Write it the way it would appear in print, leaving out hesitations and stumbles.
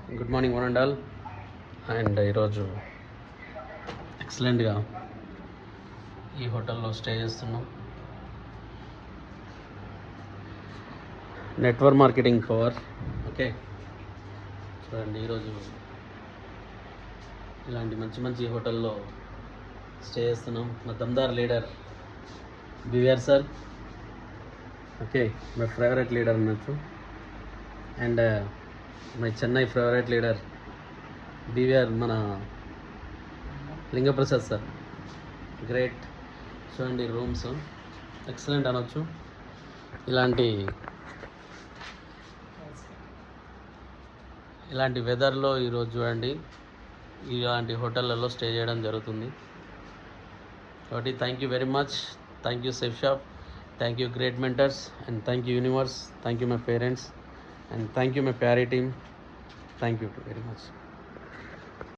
Good morning one and all. And ఈరోజు ఎక్సలెంట్గా ఈ హోటల్లో స్టే చేస్తున్నాం. Network marketing power. ఓకే, చూడండి ఈరోజు ఇలాంటి మంచి మంచి హోటల్లో స్టే చేస్తున్నాం. మా దమ్దార్ leader BVR sir. Okay, my favourite leader అన్నట్టు. And my Chennai favourite leader BVR మన లింగప్రసాద్ సార్. గ్రేట్. చూడండి రూమ్స్ ఎక్సలెంట్ అనొచ్చు. ఇలాంటి వెదర్లో ఈరోజు చూడండి ఇలాంటి హోటళ్ళలో స్టే చేయడం జరుగుతుంది. కాబట్టి thank you very much. Thank you safe shop. Thank you great mentors. And thank you universe. Thank you my parents. And thank you my PRA team. Thank you very much.